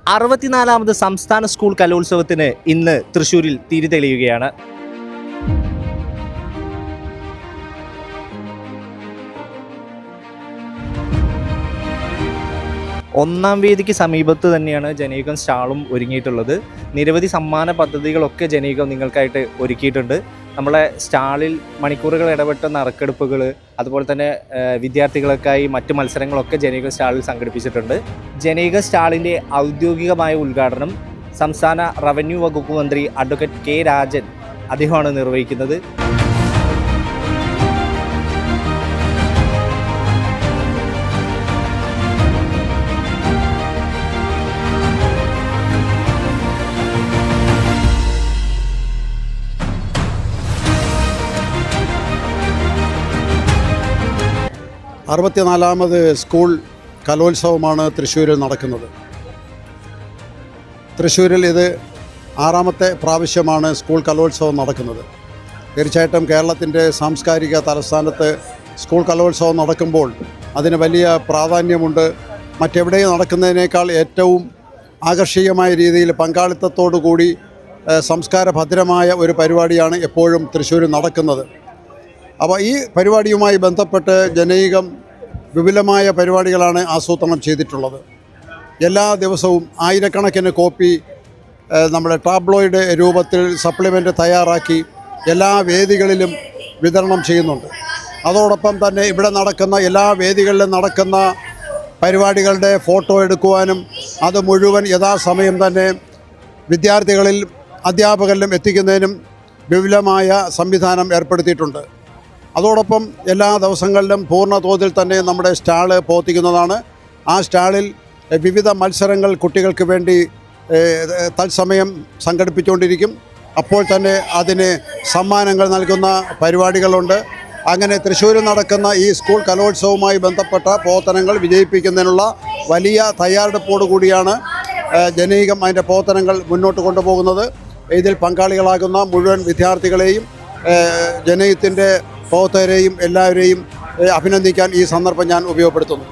64ാമത് സംസ്ഥാന സ്കൂൾ കലോത്സവത്തിന് ഇന്ന് തൃശ്ശൂരിൽ തിരി തെളിയുകയാണ്. ഒന്നാം വേദിക്ക് സമീപത്ത് തന്നെയാണ് ജനയുഗം സ്റ്റാളും ഒരുങ്ങിയിട്ടുള്ളത്. നിരവധി സമ്മാന പദ്ധതികളൊക്കെ ജനയുഗം നിങ്ങൾക്കായിട്ട് ഒരുക്കിയിട്ടുണ്ട്. നമ്മളെ സ്റ്റാളിൽ മണിക്കൂറുകൾ ഇടപെട്ട നറുക്കെടുപ്പുകൾ, അതുപോലെ തന്നെ വിദ്യാർത്ഥികൾക്കായി മറ്റ് മത്സരങ്ങളൊക്കെ ജനയുഗം സ്റ്റാളിൽ സംഘടിപ്പിച്ചിട്ടുണ്ട്. ജനയുഗം സ്റ്റാളിൻ്റെ ഔദ്യോഗികമായ ഉദ്ഘാടനം സംസ്ഥാന റവന്യൂ വകുപ്പ് മന്ത്രി അഡ്വക്കേറ്റ് കെ രാജൻ അദ്ദേഹമാണ് നിർവഹിക്കുന്നത്. അറുപത്തിനാലാമത് സ്കൂൾ കലോത്സവമാണ് തൃശ്ശൂരിൽ നടക്കുന്നത്. തൃശ്ശൂരിൽ ഇത് 6ാമത്തെ പ്രാവശ്യമാണ് സ്കൂൾ കലോത്സവം നടക്കുന്നത്. തീർച്ചയായിട്ടും കേരളത്തിൻ്റെ സാംസ്കാരിക തലസ്ഥാനത്ത് സ്കൂൾ കലോത്സവം നടക്കുമ്പോൾ അതിന് വലിയ പ്രാധാന്യമുണ്ട്. മറ്റെവിടെയും നടക്കുന്നതിനേക്കാൾ ഏറ്റവും ആകർഷകമായ രീതിയിൽ പങ്കാളിത്തത്തോടു കൂടി സംസ്കാരഭദ്രമായ ഒരു പരിപാടിയാണ് എപ്പോഴും തൃശ്ശൂരിൽ നടക്കുന്നത്. അപ്പോൾ ഈ പരിപാടിയുമായി ബന്ധപ്പെട്ട് ജനയുഗം വിപുലമായ പരിപാടികളാണ് ആസൂത്രണം ചെയ്തിട്ടുള്ളത്. എല്ലാ ദിവസവും ആയിരക്കണക്കിന് കോപ്പി നമ്മുടെ ടാബ്ലോയിഡ് രൂപത്തിൽ സപ്ലിമെൻ്റ് തയ്യാറാക്കി എല്ലാ വേദികളിലും വിതരണം ചെയ്യുന്നുണ്ട്. അതോടൊപ്പം തന്നെ ഇവിടെ നടക്കുന്ന എല്ലാ വേദികളിലും നടക്കുന്ന പരിപാടികളുടെ ഫോട്ടോ എടുക്കുവാനും അത് മുഴുവൻ യഥാസമയം തന്നെ വിദ്യാർത്ഥികളിൽ അധ്യാപകരിലും എത്തിക്കുന്നതിനും വിപുലമായ സംവിധാനം ഏർപ്പെടുത്തിയിട്ടുണ്ട്. അതോടൊപ്പം എല്ലാ ദിവസങ്ങളിലും പൂർണ്ണ തോതിൽ തന്നെ നമ്മുടെ സ്റ്റാള് പ്രവർത്തിക്കുന്നതാണ്. ആ സ്റ്റാളിൽ വിവിധ മത്സരങ്ങൾ കുട്ടികൾക്ക് വേണ്ടി തത്സമയം സംഘടിപ്പിച്ചുകൊണ്ടിരിക്കും. അപ്പോൾ തന്നെ അതിന് സമ്മാനങ്ങൾ നൽകുന്ന പരിപാടികളുണ്ട്. അങ്ങനെ തൃശ്ശൂരിൽ നടക്കുന്ന ഈ സ്കൂൾ കലോത്സവവുമായി ബന്ധപ്പെട്ട പ്രവർത്തനങ്ങൾ വിജയിപ്പിക്കുന്നതിനുള്ള വലിയ തയ്യാറെടുപ്പോടു കൂടിയാണ് ജനയുഗം അതിൻ്റെ പ്രവർത്തനങ്ങൾ മുന്നോട്ട് കൊണ്ടുപോകുന്നത്. ഇതിൽ പങ്കാളികളാകുന്ന മുഴുവൻ വിദ്യാർത്ഥികളെയും ജനയുഗത്തിൻ്റെ പ്രവർത്തകരെയും എല്ലാവരെയും അഭിനന്ദിക്കാൻ ഈ സന്ദർഭം ഞാൻ ഉപയോഗപ്പെടുത്തുന്നു.